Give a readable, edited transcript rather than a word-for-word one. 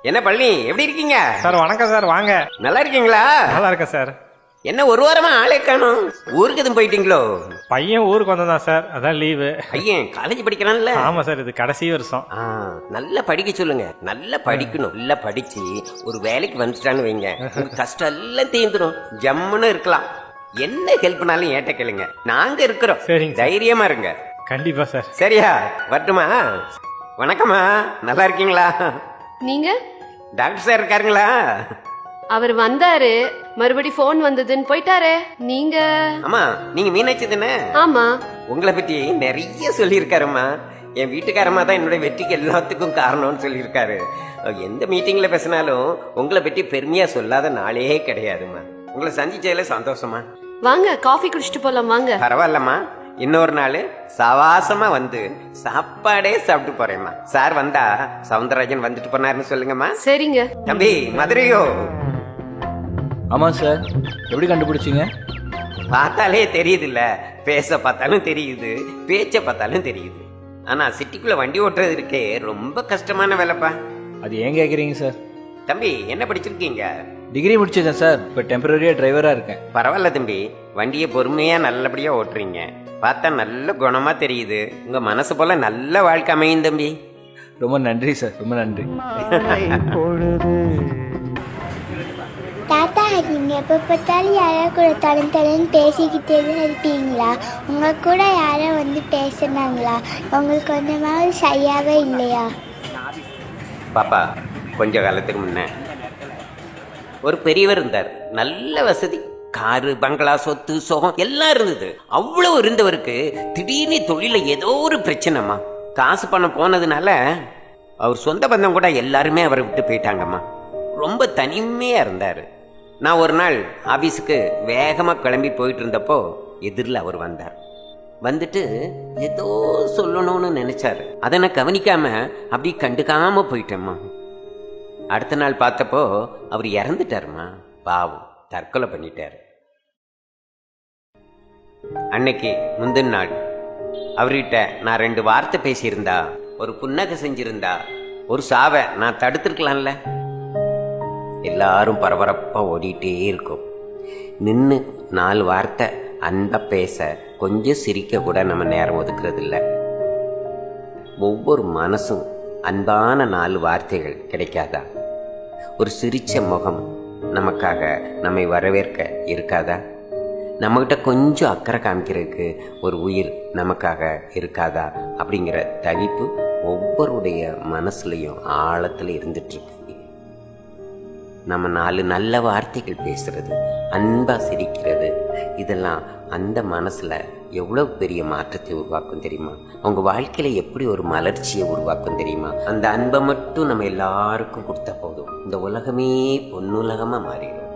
என்ன பழனி, எப்படி இருக்கீங்க சார்? வணக்கம் சார், வாங்க. நல்லா இருக்கீங்களா? நல்லா இருக்கேன் சார். என்ன ஒரு வாரமா ஆளே காணும், ஊருக்கு எதுவும் போயிட்டீங்களோ? பையன் ஊருக்கு வந்தான் சார், அதான் லீவு. பையன் காலேஜ் படிக்கிறான்ல? ஆமா சார், இது கடைசி வருஷம். நல்லா படிக்க சொல்லுங்க, நல்லா படிக்கணும். நல்லா படிச்சு ஒரு வேலைக்கு வந்துட்டான்னு வைங்க, உங்க கஷ்டம் எல்லாம் தீர்ந்துடும், ஜம்முன்னு இருக்கலாம். என்ன ஹெல்ப்னாலும் ஏட்ட கேளுங்க, நாங்க இருக்கிறோம். சரிங்க. தைரியமா இருங்க. கண்டிப்பா சார். சரியா? வரட்டுமா? வணக்கம்மா, நல்லா இருக்கீங்களா? நீங்க? Doctor sir இருக்காருங்களா? அவர் வந்தாரு, மறுபடி போன் வந்ததுன்னு போயிட்டாரே. நீங்க? ஆமா, நீங்க மீனாட்சி தானே? ஆமா. உங்களை பத்தி நிறைய சொல்லியிருக்காருமா. என் வீட்டுக்காரமா தான் என்னோட வெற்றிக்கு எல்லாத்துக்கும் காரணம்னு சொல்லியிருக்காரு. எந்த மீட்டிங்ல பேசினாலும் உங்களை பற்றி பெருமையா சொல்லாத நாளே கிடையாதுமா. உங்களை சந்திச்சதுல சந்தோஷமா. வாங்க, காஃபி குடிச்சிட்டு போலாம் வாங்க. பரவாயில்லம்மா, இன்னொரு நாள் சவாசமா வந்து சாப்பாடே சாப்பிட்டு போறேம்மா. சார் வந்தா சவுந்தரராஜன் வந்துட்டு போனாருன்னு சொல்லுங்கம்மா. சரிங்க. தம்பி மதுரையோ? ஆமா சார். எப்படி கண்டுபிடிச்சிங்க? பார்த்தாலே தெரியுது இல்ல, பேச பார்த்தாலும் தெரியுது, பேச்ச பார்த்தாலும் தெரியுது. ஆனா சிட்டிக்குள்ள வண்டி ஓட்டுறது இருக்கே ரொம்ப கஷ்டமான வேலைப்பா. அது ஏன் கேக்குறீங்க சார்? தம்பி என்ன படிச்சிருக்கீங்க? டிகிரி முடிச்சிருக்கேன் சார், இப்போ டெம்பரரியா டிரைவரா இருக்கேன். பரவாயில்ல தம்பி, வண்டியை பொறுமையா நல்லபடியா ஓட்டுறீங்க. பார்த்தா நல்ல குணமா தெரியுது. உங்க மனசு போல நல்ல வாழ்க்கை அமையும் தம்பி. ரொம்ப நன்றி சார், ரொம்ப நன்றி. தாத்தா, நீங்கள் எப்போ பார்த்தாலும் யாரோ கூட தடன் பேசிக்கிட்டே தான் இருப்பீங்களா? உங்கள் கூட யாரோ வந்து பேசுனாங்களா? உங்களுக்கு கொஞ்சமாவது சரியாகவே இல்லையா? பாப்பா, கொஞ்ச காலத்துக்கு முன்ன ஒரு பெரியவர் இருந்தார். நல்ல வசதி, காரு, பங்களா, சொத்து, சோகம் எல்லாம் இருந்தது. அவ்வளவு இருந்தவருக்கு திடீர்னு தொழில ஏதோ ஒரு பிரச்சனைமா. காசு பணம் போனதுனால அவர் சொந்த பந்தம் கூட எல்லாருமே அவரை விட்டு போயிட்டாங்கம்மா. ரொம்ப தனிமையா இருந்தாரு. நான் ஒரு நாள் ஆபீஸுக்கு வேகமா கிளம்பி போயிட்டு இருந்தப்போ எதிரில் அவர் வந்தார். வந்துட்டு ஏதோ சொல்லணும்னு நினைச்சாரு. அதை நான் கவனிக்காம அப்படி கண்டுக்காம போயிட்டேம்மா. அடுத்த நாள் பார்த்தப்போ அவர் இறந்துட்டாருமா. பாவம், தற்கொலை பண்ணிட்டாரு. அன்னைக்கு முந்தின நாள் அவர்கிட்ட நான் 2 வார்த்தை பேசியிருந்தா, ஒரு புன்னகை செஞ்சிருந்தா, ஒரு சாவை நான் தடுத்திருக்கலாம்ல. எல்லாரும் பரபரப்பா ஓடிட்டே இருக்கும். நின்று 4 வார்த்தை அன்பா பேச, கொஞ்சம் சிரிக்க கூட நம்ம நேரம் ஒதுக்குறது இல்லை. ஒவ்வொரு மனசும் அன்பான 4 வார்த்தைகள் கிடைக்காதா? ஒரு சிரிச்ச முகம் நமக்காக நம்மை வரவேற்க இருக்காதா? நம்மகிட்ட கொஞ்சம் அக்கறை காமிக்கிறதுக்கு ஒரு உயிர் நமக்காக இருக்காதா? அப்படிங்கிற தவிப்பு ஒவ்வொருடைய மனசுலையும் ஆழத்துல இருந்துட்டு இருக்கு. நம்ம 4 நல்ல வார்த்தைகள் பேசுறது, அன்பா சிரிக்கிறது, இதெல்லாம் அந்த மனசுல எவ்வளவு பெரிய மாற்றத்தை உருவாக்கும் தெரியுமா? அவங்க வாழ்க்கையில எப்படி ஒரு மலர்ச்சியை உருவாக்கும் தெரியுமா? அந்த அன்பை மட்டும் நம்ம எல்லாருக்கும் கொடுத்தா போதும், இந்த உலகமே பொன்னுலகமா மாறிடும்.